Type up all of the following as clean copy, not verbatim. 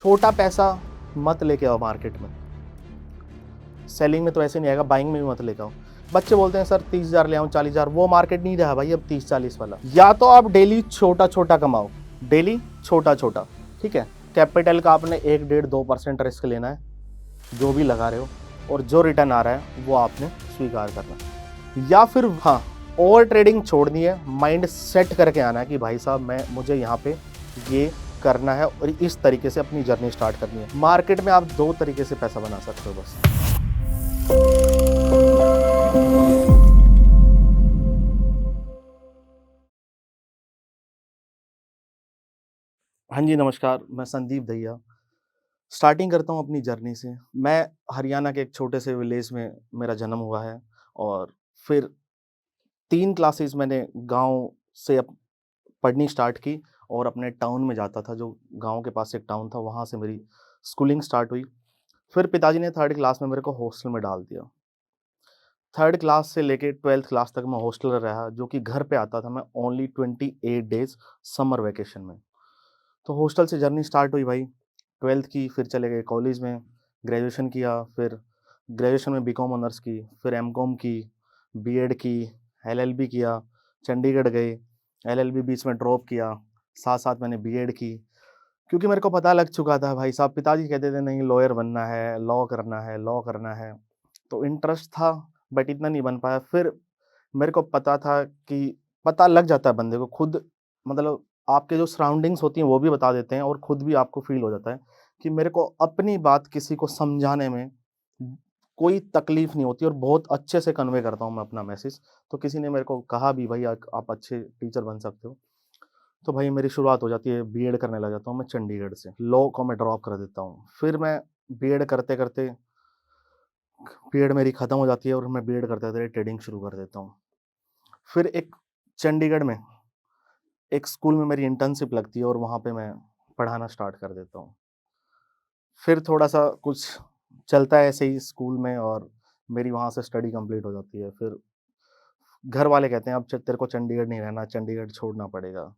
छोटा पैसा मत लेके आओ मार्केट में। सेलिंग में तो ऐसे नहीं आएगा, बाइंग में भी मत लेके आओ। बच्चे बोलते हैं सर 30,000 ले आऊँ 40,000, वो मार्केट नहीं रहा भाई अब 30-40 वाला। या तो आप डेली छोटा छोटा कमाओ, डेली छोटा छोटा, ठीक है। कैपिटल का आपने 1-1.5-2% रिस्क लेना है, जो भी लगा रहे हो, और जो रिटर्न आ रहा है वो आपने स्वीकार करना है। या फिर हाँ, ओवर ट्रेडिंग छोड़नी है, माइंड सेट करके आना है कि भाई साहब मुझे यहाँ पे ये करना है और इस तरीके से अपनी जर्नी स्टार्ट करनी है। मार्केट में आप 2 तरीके से पैसा बना सकते हो बस। हाँ जी, नमस्कार, मैं संदीप दहिया। स्टार्टिंग करता हूँ अपनी जर्नी से। मैं हरियाणा के एक छोटे से विलेज में मेरा जन्म हुआ है, और फिर 3 क्लासेस मैंने गाँव से पढ़नी स्टार्ट की और अपने टाउन में जाता था, जो गाँव के पास एक टाउन था, वहाँ से मेरी स्कूलिंग स्टार्ट हुई। फिर पिताजी ने 3rd क्लास में मेरे को हॉस्टल में डाल दिया। 3rd क्लास से लेके 12th क्लास तक मैं हॉस्टल में रहा, जो कि घर पे आता था मैं ओनली 28 डेज़ समर वैकेशन में। तो हॉस्टल से जर्नी स्टार्ट हुई भाई, 12th की, फिर चले गए कॉलेज में, ग्रेजुएशन किया, फिर ग्रेजुएशन में बीकॉम ऑनर्स की, फिर एमकॉम की, बीएड की, एलएलबी किया, चंडीगढ़ गए, एलएलबी बीच में ड्रॉप किया, साथ-साथ मैंने बीएड की। क्योंकि मेरे को पता लग चुका था भाई साहब, पिताजी कहते थे नहीं लॉयर बनना है, लॉ करना है, लॉ करना है। तो इंटरेस्ट था बट इतना नहीं बन पाया। फिर मेरे को पता था कि पता लग जाता है बंदे को खुद, मतलब आपके जो सराउंडिंग्स होती हैं वो भी बता देते हैं, और खुद भी आपको फ़ील हो जाता है कि मेरे को अपनी बात किसी को समझाने में कोई तकलीफ़ नहीं होती, और बहुत अच्छे से कन्वे करता हूँ मैं अपना मैसेज। तो किसी ने मेरे को कहा भी भाई आप अच्छे टीचर बन सकते हो। तो भाई मेरी शुरुआत हो जाती है, बीएड करने लग जाता हूँ मैं चंडीगढ़ से। लॉ को मैं ड्रॉप कर देता हूँ। फिर मैं बीएड करते-करते बीएड मेरी ख़त्म हो जाती है, और मैं बीएड करते-करते ट्रेडिंग शुरू कर देता हूँ। फिर एक चंडीगढ़ में एक स्कूल में मेरी इंटर्नशिप लगती है, और वहाँ पे मैं पढ़ाना स्टार्ट कर देता हूँ। फिर थोड़ा-सा कुछ चलता है ऐसे ही स्कूल में, और मेरी वहाँ से स्टडी कंप्लीट हो जाती है। फिर घर वाले कहते हैं अब तेरे को चंडीगढ़ नहीं रहना, चंडीगढ़ छोड़ना पड़ेगा।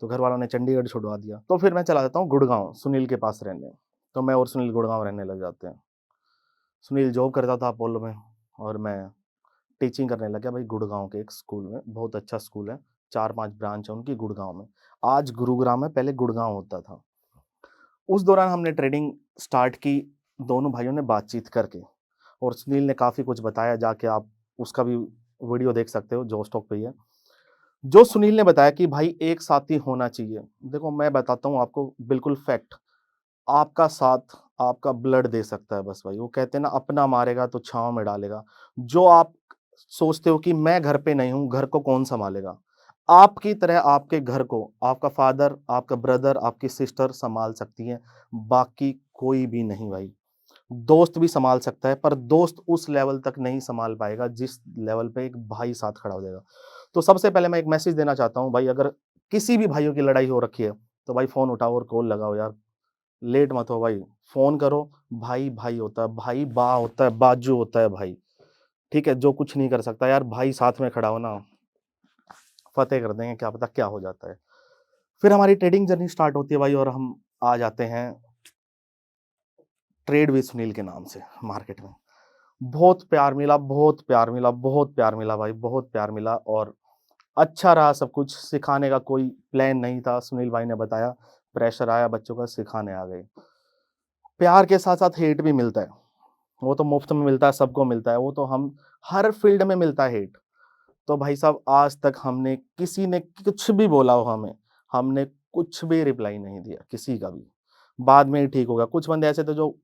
तो घर वालों ने चंडीगढ़ छुड़वा दिया। तो फिर मैं चला जाता हूँ गुड़गाँव, सुनील के पास रहने। तो मैं और सुनील गुड़गाँव रहने लग जाते हैं। सुनील जॉब करता था अपोलो में, और मैं टीचिंग करने लग गया भाई गुड़गाँव के एक स्कूल में। बहुत अच्छा स्कूल है, 4-5 ब्रांच है उनकी गुड़गाँव में। आज गुरुग्राम है, पहले गुड़गाँव होता था। उस दौरान हमने ट्रेडिंग स्टार्ट की, दोनों भाइयों ने बातचीत करके, और सुनील ने काफ़ी कुछ बताया, जाके आप उसका भी वीडियो देख सकते हो, जो स्टॉक पे ही है। जो सुनील ने बताया कि भाई एक साथी होना चाहिए। देखो मैं बताता हूँ आपको बिल्कुल फैक्ट, आपका साथ आपका ब्लड दे सकता है बस भाई। वो कहते हैं ना, अपना मारेगा तो छाँव में डालेगा। जो आप सोचते हो कि मैं घर पे नहीं हूँ, घर को कौन सँभालेगा? आपकी तरह आपके घर को आपका फादर, आपका ब्रदर, आपकी सिस्टर सँभाल सकती हैं, बाकी कोई भी नहीं भाई। दोस्त भी सँभाल सकता है, पर दोस्त उस लेवल तक नहीं सँभाल पाएगा जिस लेवल पे एक भाई साथ खड़ा हो जाएगा। तो सबसे पहले मैं एक मैसेज देना चाहता हूँ भाई, अगर किसी भी भाइयों की लड़ाई हो रखी है, तो भाई फ़ोन उठाओ और कॉल लगाओ यार। लेट मत हो भाई, फ़ोन करो। भाई, भाई होता है, भाई बा होता है, बाजू होता है भाई, ठीक है? जो कुछ नहीं कर सकता यार, भाई साथ में खड़ा हो ना, फ़तेह कर देंगे, क्या पता क्या हो जाता है। फिर हमारी ट्रेडिंग जर्नी स्टार्ट होती है भाई, और हम आ जाते हैं ट्रेड विद सुनील के नाम से मार्केट में। बहुत प्यार मिला, बहुत प्यार मिला, बहुत प्यार मिला भाई, बहुत प्यार मिला, और अच्छा रहा सब कुछ। सिखाने का कोई प्लान नहीं था, सुनील भाई ने बताया, प्रेशर आया बच्चों का, सिखाने आ गए। प्यार के साथ-साथ हेट भी मिलता है, वो तो मुफ्त में मिलता है, सबको मिलता है, वो तो हम हर फील्ड में मिलता है हेट। तो भाई साहब आज तक हमने किसी ने कुछ भी बोला हो हमें, हमने कुछ भी रिप्लाई नहीं दिया, किसी का भी। बाद में ही ठीक हो गया। कुछ बंदे ऐसे थे जो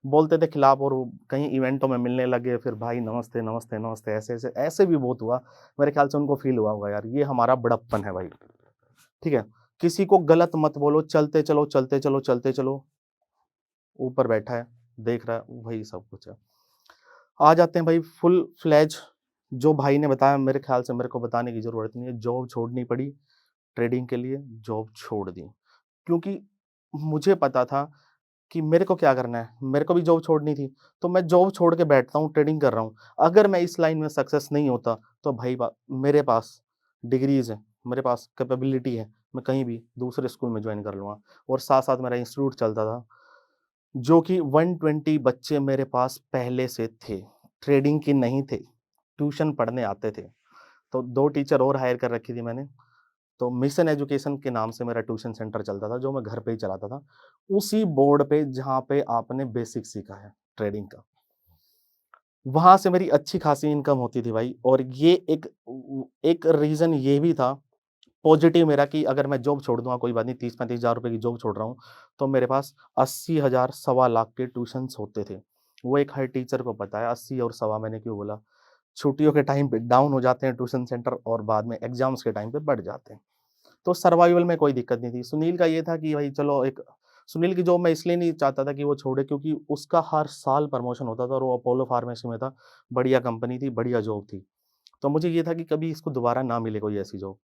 बोलते थे खिलाफ, और वो कहीं इवेंटों में मिलने लगे, फिर भाई नमस्ते, नमस्ते, नमस्ते, ऐसे-ऐसे ऐसे भी बहुत हुआ। मेरे ख्याल से उनको फ़ील हुआ होगा यार, ये हमारा बड़प्पन है भाई, ठीक है? किसी को गलत मत बोलो, चलते चलो, चलते चलो, चलते चलो, ऊपर बैठा है, देख रहा है, वही सब कुछ है। आ जाते हैं भाई फुल फ्लेज, जो भाई ने बताया, मेरे ख्याल से मेरे को बताने की ज़रूरत नहीं है, जॉब छोड़नी पड़ी ट्रेडिंग के लिए, जॉब छोड़ दी। क्योंकि मुझे पता था कि मेरे को क्या करना है, मेरे को भी जॉब छोड़नी थी, तो मैं जॉब छोड़ के बैठता हूँ, ट्रेडिंग कर रहा हूँ। अगर मैं इस लाइन में सक्सेस नहीं होता, तो भाई मेरे पास डिग्रीज़ हैं, मेरे पास कैपेबिलिटी है, मैं कहीं भी दूसरे स्कूल में जॉइन कर लूँगा। और साथ-साथ मेरा इंस्टीट्यूट चलता था, जो कि 120 बच्चे मेरे पास पहले से थे, ट्रेडिंग के नहीं थे, ट्यूशन पढ़ने आते थे। तो 2 टीचर और हायर कर रखी थी मैंने। तो मिशन एजुकेशन के नाम से मेरा ट्यूशन सेंटर चलता था, जो मैं घर पे ही चलाता था। उसी बोर्ड पे जहाँ पे आपने बेसिक सीखा है ट्रेडिंग का। वहाँ से मेरी अच्छी खासी इनकम होती थी भाई। और ये एक रीज़न ये भी था पॉज़िटिव मेरा कि अगर मैं जॉब छोड़ दूँगा कोई बात नहीं, 30-35 हज़ार रुपए की जॉब छोड़ रहा हूँ, तो मेरे पास 80,000 सवा लाख के ट्यूशन्स होते थे। वो एक हर टीचर को पता है, 80 और सवा मैंने क्यों बोला? छुट्टियों के टाइम पे डाउन हो जाते हैं ट्यूशन सेंटर और बाद में एग्ज़ाम्स के टाइम पे बढ़ जाते हैं। तो सर्वाइवल में कोई दिक्कत नहीं थी। सुनील का ये था कि भाई चलो एक सुनील की जॉब मैं इसलिए नहीं चाहता था कि वो छोड़े, क्योंकि उसका हर साल प्रमोशन होता था और वो अपोलो फार्मेसी में था। बढ़िया कंपनी थी, बढ़िया जॉब थी। तो मुझे ये था कि कभी इसको दोबारा ना मिले कोई ऐसी जॉब।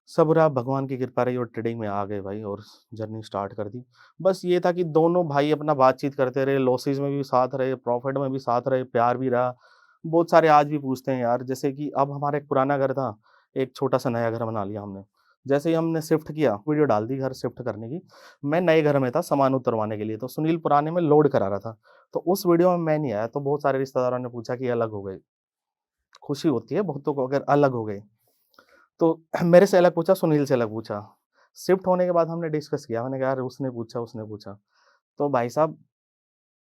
सब रहा भगवान की कृपा रही और ट्रेडिंग में आ गए भाई और जर्नी स्टार्ट कर दी। बस ये था कि दोनों भाई अपना बातचीत करते रहे, लॉसेस में भी साथ रहे, प्रॉफिट में भी साथ रहे, प्यार भी रहा। बहुत सारे आज भी पूछते हैं यार, जैसे कि अब हमारा एक पुराना घर था, एक छोटा-सा नया घर बना लिया हमने। जैसे ही हमने शिफ्ट किया, वीडियो डाल दी घर शिफ्ट करने की। मैं नए घर में था सामान उतरवाने के लिए, तो सुनील पुराने में लोड करा रहा था। तो उस वीडियो में मैं नहीं आया, तो बहुत सारे रिश्तेदारों ने पूछा कि अलग हो गए। खुशी होती है बहुतों को अगर अलग हो गए। तो मेरे से अलग पूछा, सुनील से अलग पूछा। शिफ्ट होने के बाद हमने डिस्कस किया, मैंने कहा यार उसने पूछा, उसने पूछा। तो भाई साहब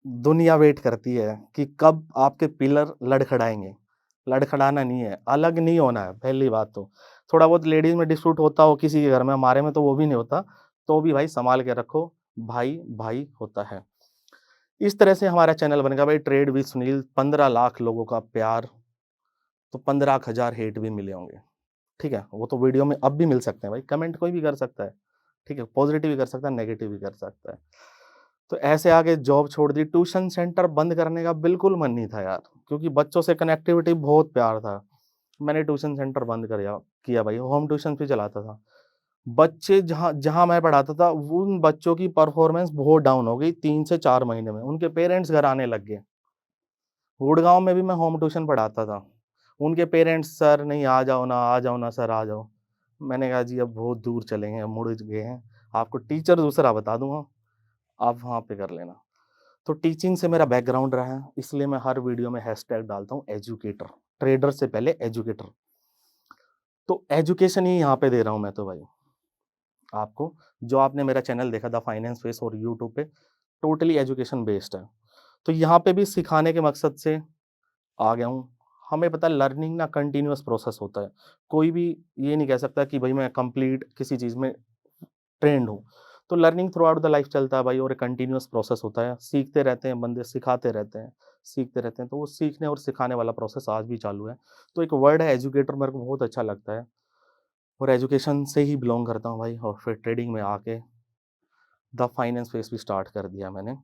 दुनिया वेट करती है कि कब आपके पिलर लड़खड़ाएँगे। लड़खड़ाना नहीं है, अलग नहीं होना है पहली बात तो। थोड़ा बहुत लेडीज़ में डिस्प्यूट होता हो किसी के घर में, हमारे में तो वो भी नहीं होता, तो भी भाई सँभाल के रखो, भाई, भाई होता है। इस तरह से हमारा चैनल बन गया भाई ट्रेड विद सुनील, 15 लाख लोगों का प्यार, तो 15,000 हेट भी मिले होंगे। ठीक है? वो तो वीडियो में अब भी मिल सकते हैं भाई, कमेंट कोई भी कर सकता है, ठीक है? पॉज़िटिव भी कर सकता है, नेगेटिव भी कर सकता है। तो ऐसे आके जॉब छोड़ दी, ट्यूशन सेंटर बंद करने का बिल्कुल मन नहीं था यार, क्योंकि बच्चों से कनेक्टिविटी बहुत प्यार था। मैंने ट्यूशन सेंटर बंद किया भाई, होम ट्यूशन भी चलाता था। बच्चे जहाँ जहाँ मैं पढ़ाता था, उन बच्चों की परफ़ॉर्मेंस बहुत डाउन हो गई 3 से 4 महीने में, उनके पेरेंट्स घर आने लग गए। गुड़गाँव में भी मैं होम ट्यूशन पढ़ाता था। उनके पेरेंट्स सर नहीं आ जाओ ना सर आ जाओ। मैंने कहा जी अब बहुत दूर चले हैं, अब मुड़ गए हैं, आपको टीचर दूसरा बता दूँगा, आप वहाँ पे कर लेना। तो टीचिंग से मेरा बैकग्राउंड रहा है, इसलिए मैं हर वीडियो में हैशटैग डालता हूँ एजुकेटर, ट्रेडर से पहले एजुकेटर। तो एजुकेशन ही यहाँ पे दे रहा हूँ मैं तो भाई, आपको। जो आपने मेरा चैनल देखा था फाइनेंस फेस और यूट्यूब पे, टोटली एजुकेशन बेस्ड है। तो यहाँ पे भी सिखाने के मकसद से आ गया हूँ। हमें पता है लर्निंग ना कंटीन्यूअस प्रोसेस होता है। कोई भी ये नहीं कह सकता कि भई मैं कंप्लीट किसी चीज़ में ट्रेंड हूँ। तो learning through out the life चलता है भाई और एक कंटीन्यूअस प्रोसेस होता है। सीखते रहते हैं बंदे, सिखाते रहते हैं, सीखते रहते हैं। तो वो सीखने और सिखाने वाला प्रोसेस आज भी चालू है। तो एक वर्ड है एजुकेटर, मेरे को बहुत अच्छा लगता है और एजुकेशन से ही बिलॉन्ग करता हूँ भाई। और फिर ट्रेडिंग में आके द फाइनेंस फेस भी स्टार्ट कर दिया मैंने।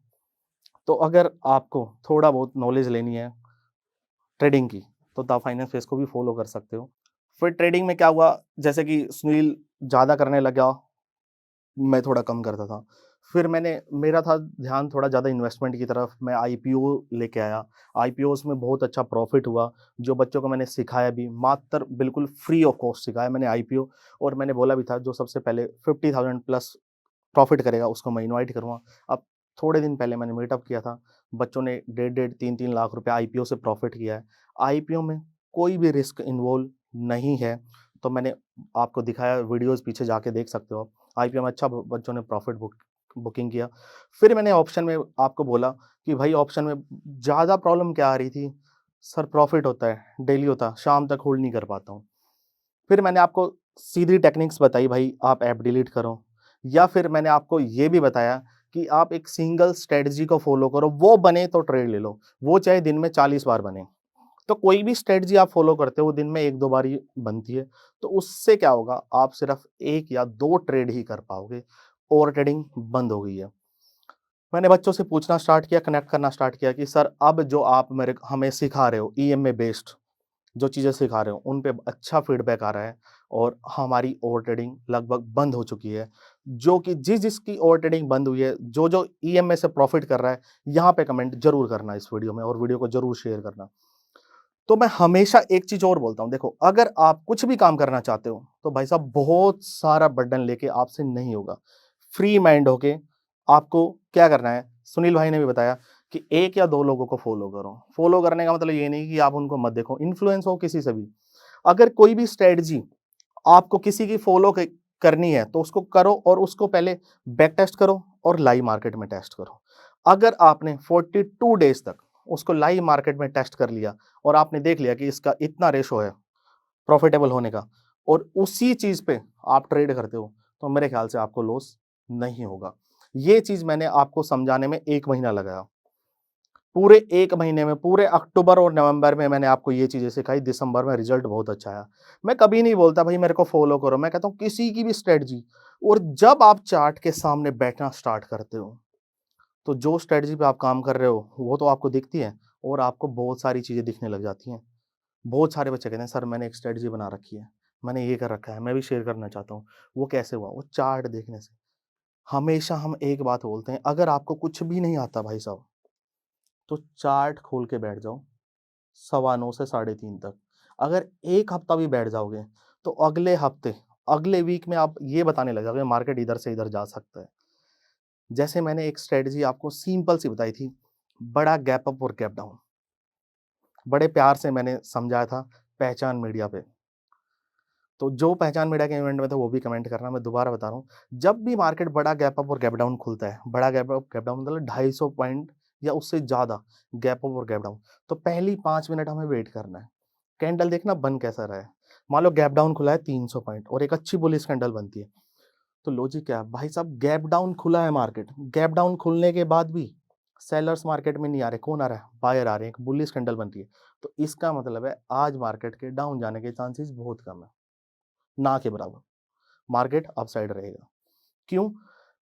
तो अगर आपको थोड़ा बहुत नॉलेज लेनी है ट्रेडिंग की, तो द फाइनेंस फेस को भी फॉलो कर सकते हो। फिर ट्रेडिंग में क्या हुआ, जैसे कि सुनील ज़्यादा करने लगा, मैं थोड़ा कम करता था। फिर मेरा था ध्यान थोड़ा ज़्यादा इन्वेस्टमेंट की तरफ, मैं आईपीओ लेके आया। आईपीओज़ में बहुत अच्छा प्रॉफ़िट हुआ, जो बच्चों को मैंने सिखाया भी, मात्र बिल्कुल फ्री ऑफ कॉस्ट सिखाया मैंने आईपीओ। और मैंने बोला भी था जो सबसे पहले 50,000 प्लस प्रॉफ़िट करेगा उसको मैं इनवाइट करूँगा। अब थोड़े दिन पहले मैंने मीटअप किया था, बच्चों ने डेढ़-डेढ़ 3-3 लाख रुपए आईपीओ से प्रॉफ़िट किया है। आईपीओ में कोई भी रिस्क इन्वॉल्व नहीं है, तो मैंने आपको दिखाया, वीडियोज़ पीछे जाके देख सकते हो आप। आईपीओ में अच्छा ब बच्चों ने प्रॉफ़िट बुकिंग किया। फिर मैंने ऑप्शन में आपको बोला कि भाई ऑप्शन में ज़्यादा प्रॉब्लम क्या आ रही थी, सर प्रॉफ़िट होता है, डेली होता है, शाम तक होल्ड नहीं कर पाता हूँ। फिर मैंने आपको सीधी टेक्निक्स बताई भाई, आप ऐप डिलीट करो, या फिर मैंने आपको ये भी बताया कि आप एक सिंगल स्ट्रैटेजी को फ़ॉलो करो, वो बने तो ट्रेड ले लो, वो चाहे दिन में 40 बार बने। तो कोई भी स्ट्रैटेजी आप फ़ॉलो करते हो, वो दिन में 1-2 बार ही बनती है, तो उससे क्या होगा, आप सिर्फ़ 1 या 2 ट्रेड ही कर पाओगे, ओवर ट्रेडिंग बंद हो गई है। मैंने बच्चों से पूछना स्टार्ट किया, कनेक्ट करना स्टार्ट किया कि सर अब जो आप हमें सिखा रहे हो ईएमए बेस्ड जो चीज़ें सिखा रहे हो, उन पे अच्छा फीडबैक आ रहा है और हमारी ओवर ट्रेडिंग लगभग बंद हो चुकी है। जो कि जिसकी ओवर ट्रेडिंग बंद हुई है, जो ईएमए से प्रॉफ़िट कर रहा है, यहाँ पे कमेंट ज़रूर करना इस वीडियो में और वीडियो को ज़रूर शेयर करना। तो मैं हमेशा एक चीज और बोलता हूं, देखो अगर आप कुछ भी काम करना चाहते हो तो भाई साहब बहुत सारा बर्डन लेके आपसे नहीं होगा। फ्री माइंड होके आपको क्या करना है, सुनील भाई ने भी बताया कि एक या दो लोगों को फॉलो करो। फॉलो करने का मतलब ये नहीं कि आप उनको मत देखो, इन्फ्लुएंस हो किसी से भी। अगर कोई भी स्ट्रेटजी आपको किसी की फॉलो करनी है तो उसको करो, और उसको पहले बैक टेस्ट करो और लाइव मार्केट में टेस्ट करो। अगर आपने 42 डेज तक उसको लाइव मार्केट में टेस्ट कर लिया और आपने देख लिया कि इसका इतना रेशो है प्रॉफिटेबल होने का, और उसी चीज पे आप ट्रेड करते हो, तो मेरे ख्याल से आपको लॉस नहीं होगा। ये चीज मैंने आपको समझाने में 1 महीना लगाया। पूरे 1 महीने में, पूरे अक्टूबर और नवंबर में मैंने आपको ये चीजें सिखाई। दिसंबर में रिजल्ट बहुत अच्छा आया। मैं कभी नहीं बोलता भाई मेरे को फॉलो करो, मैं कहता हूँ किसी की भी स्ट्रेटजी। और जब आप चार्ट के सामने बैठना स्टार्ट करते हो तो जो स्ट्रेटजी पे आप काम कर रहे हो वो तो आपको दिखती है, और आपको बहुत सारी चीजें दिखने लग जाती हैं। बहुत सारे बच्चे कहते हैं सर मैंने एक स्ट्रेटजी बना रखी है, मैंने ये कर रखा है, मैं भी शेयर करना चाहता हूँ। वो कैसे हुआ? वो चार्ट देखने से। हमेशा हम एक बात बोलते हैं, अगर आपको कुछ भी नहीं आता भाई साहब, तो चार्ट खोल के बैठ जाओ 9:15 से 3:30 तक। अगर एक हफ्ता भी बैठ जाओगे तो अगले हफ्ते, अगले वीक में आप ये बताने लग जाओगे मार्केट इधर से इधर जा सकता है। जैसे मैंने एक स्ट्रेटजी आपको सिंपल सी बताई थी, बड़ा गैप अप और गैप डाउन। बड़े प्यार से मैंने समझाया था पहचान मीडिया पे। तो जो पहचान मीडिया के इवेंट में थे वो भी कमेंट करना। मैं दोबारा बता रहा हूँ, जब भी मार्केट बड़ा गैप अप और गैप डाउन खुलता है, बड़ा गैप अप गैप डाउन मतलब 250 पॉइंट या उससे ज्यादा गैप अप और गैप डाउन, तो पहली 5 मिनट हमें वेट करना है। कैंडल देखना बन कैसा रहा है। मान लो गैप डाउन खुला है 300 पॉइंट और एक अच्छी बुलिश कैंडल बनती है, तो लॉजिक क्या है भाई साहब? गैप डाउन खुला है मार्केट, गैप डाउन खुलने के बाद भी सेलर्स मार्केट में नहीं आ रहे, कौन आ रहा है? बायर आ रहे हैं, एक बुलिश कैंडल बन रही है। तो इसका मतलब है आज मार्केट के डाउन जाने के चांसेस बहुत कम है, ना के बराबर। मार्केट अपसाइड रहेगा। क्यों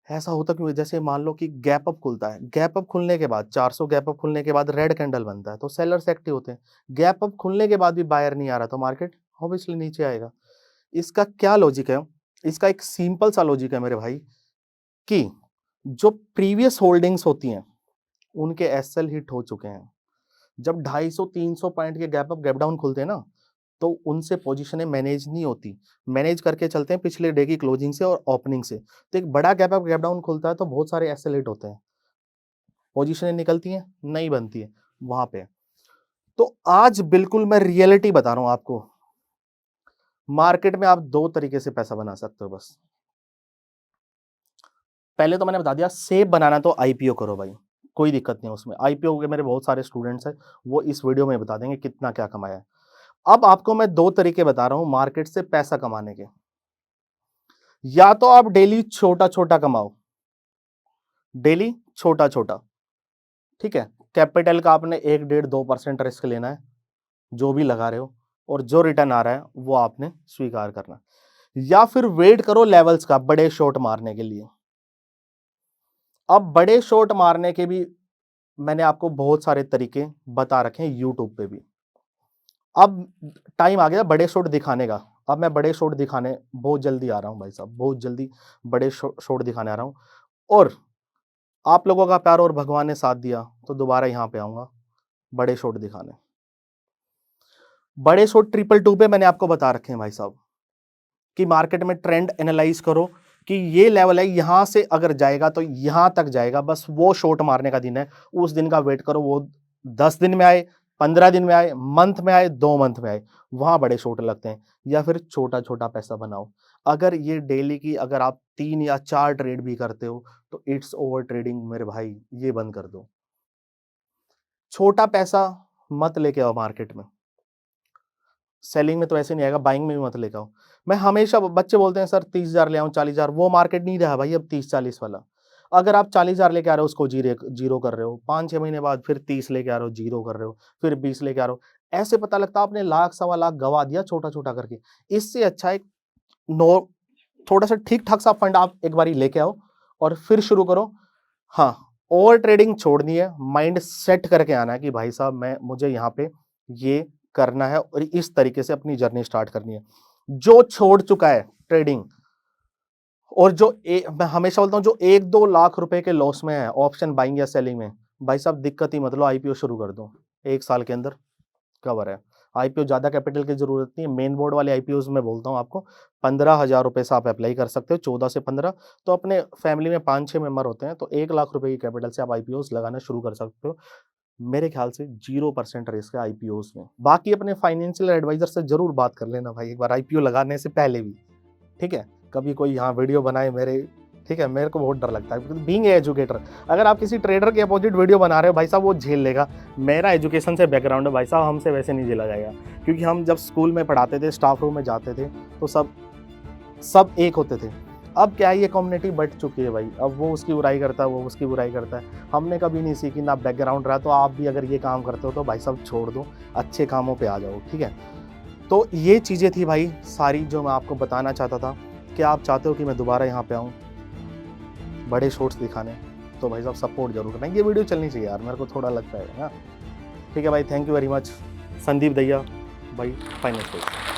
ऐसा होता? क्यों? जैसे मान लो कि गैप अप खुलता है, गैप अप खुलने के बाद 400 गैप अप खुलने के बाद रेड कैंडल बनता है, तो सेलर्स एक्टिव होते हैं। गैप अप खुलने के बाद भी बायर नहीं आ रहा, तो मार्केट ऑब्वियसली नीचे आएगा। इसका क्या लॉजिक है? इसका एक सिंपल सा लॉजिक है मेरे भाई, कि जो प्रीवियस होल्डिंग्स होती हैं उनके एसएल हिट हो चुके हैं। जब 250-300 पॉइंट के गैप अप गैप डाउन खुलते हैं ना, तो उनसे पोजीशनें मैनेज नहीं होती, मैनेज करके चलते हैं पिछले डे की क्लोजिंग से और ओपनिंग से। तो एक बड़ा गैप अप गैप डाउन खुलता है तो बहुत सारे एसएल होते हैं, पोजीशनें निकलती हैं, नहीं बनती है वहां पे। तो आज बिल्कुल मैं रियलिटी बता रहा हूं आपको, मार्केट में आप दो तरीके से पैसा बना सकते हो बस। पहले तो मैंने बता दिया, सेफ बनाना तो आईपीओ करो भाई, कोई दिक्कत नहीं है उसमें। आईपीओ के मेरे बहुत सारे स्टूडेंट्स हैं, वो इस वीडियो में बता देंगे कितना क्या कमाया है। अब आपको मैं दो तरीके बता रहा हूं मार्केट से पैसा कमाने के। या तो आप डेली छोटा छोटा कमाओ, डेली छोटा छोटा, ठीक है। कैपिटल का आपने 1-1.5-2% रिस्क लेना है, जो भी लगा रहे हो, और जो रिटर्न आ रहा है वो आपने स्वीकार करना। या फिर वेट करो लेवल्स का बड़े शॉट मारने के लिए। अब बड़े शॉट मारने के भी मैंने आपको बहुत सारे तरीके बता रखे हैं यूट्यूब पे भी। अब टाइम आ गया बड़े शॉट दिखाने का। अब मैं बड़े शॉट दिखाने बहुत जल्दी आ रहा हूं भाई साहब, बहुत जल्दी बड़े शॉट दिखाने आ रहा हूं। और आप लोगों का प्यार और भगवान ने साथ दिया तो दोबारा यहां पे आऊंगा बड़े शॉट दिखाने। बड़े शॉट 222 पे मैंने आपको बता रखे हैं भाई साहब, कि मार्केट में ट्रेंड एनालाइज करो कि ये लेवल है, यहां से अगर जाएगा तो यहां तक जाएगा, बस वो शॉट मारने का दिन है। उस दिन का वेट करो, वो 10 दिन में आए, 15 दिन में आए, मंथ में आए, 2 मंथ में आए, वहां बड़े शॉट लगते हैं। या फिर छोटा छोटा पैसा बनाओ। अगर ये डेली की अगर आप 3 या 4 ट्रेड भी करते हो तो इट्स ओवर ट्रेडिंग मेरे भाई, ये बंद कर दो। छोटा पैसा मत लेके आओ मार्केट में। सेलिंग में तो ऐसे नहीं आएगा, बाइंग में भी मत लेके आओ। मैं हमेशा, बच्चे बोलते हैं सर 30,000 ले आऊं, 40,000, वो मार्केट नहीं रहा भाई अब 30-40 वाला। अगर आप 40,000 लेके आ रहे हो, उसको जीरो कर रहे हो, 5-6 महीने बाद फिर 30 लेके आ रहे हो, जीरो कर रहे हो, फिर 20 लेके आ रहे हो, ऐसे पता लगता है आपने लाख सवा लाख गवा दिया छोटा छोटा करके। इससे अच्छा एक नो थोड़ा सा ठीक ठाक सा फंड आप एक बारी लेके आओ और फिर शुरू करो। हाँ, ओवर ट्रेडिंग छोड़नी है, माइंड सेट करके आना है कि भाई साहब मुझे यहाँ पे ये करना है, और इस तरीके से अपनी जर्नी स्टार्ट करनी है। जो छोड़ चुका है ट्रेडिंग, और मैं हमेशा बोलता हूँ जो 1-2 लाख रुपए के लॉस में है ऑप्शन बाइंग या सेलिंग में, भाई साहब दिक्कत ही मत लो, आईपीओ शुरू कर दो 1 साल के अंदर, कवर है। आईपीओ ज़्यादा कैपिटल की ज़रूरत नहीं है, मेन बोर्ड वाले आईपीओज़ मैं बोलता हूँ आपको 15,000 रुपए से आप अप्लाई कर सकते हो, 14 से 15। तो अपने फैमिली में 5-6 मेंबर होते हैं, तो 1 लाख रुपए की कैपिटल से आप आईपीओज़ लगाना शुरू कर सकते हो। मेरे ख्याल से 0% रिस्क है आईपीओज़ में। बाकी अपने फाइनेंशियल एडवाइज़र से ज़रूर बात कर लेना भाई एक बार आईपीओ लगाने से पहले भी, ठीक है? कभी कोई यहाँ वीडियो बनाए मेरे, ठीक है? मेरे को बहुत डर लगता है बीइंग ए एजुकेटर। अगर आप किसी ट्रेडर के अपोजिट वीडियो बना रहे हो भाई साहब, वो झेल लेगा। मेरा एजुकेशन से बैकग्राउंड है भाई साहब, हमसे वैसे नहीं झेला जाएगा। क्योंकि हम जब स्कूल में पढ़ाते थे, स्टाफ रूम में जाते थे, तो सब एक होते थे। अब क्या है, ये कम्युनिटी बँट चुकी है भाई। अब वो उसकी बुराई करता है, वो उसकी बुराई करता है। हमने कभी नहीं सीखी, ना बैकग्राउंड रहा। तो आप भी अगर ये काम करते हो तो भाई साहब छोड़ दो, अच्छे कामों पे आ जाओ, ठीक है? तो ये चीज़ें थी भाई सारी जो मैं आपको बताना चाहता था। क्या आप चाहते हो कि मैं दोबारा यहाँ पे आऊँ, बड़े शॉर्ट्स दिखाने? तो भाई साहब सपोर्ट ज़रूर करना। ये वीडियो चलनी चाहिए यार, मेरे को थोड़ा लगता है ना। ठीक है भाई, thank you very much. Sandeep Dahiya भाई, फाइनेंस।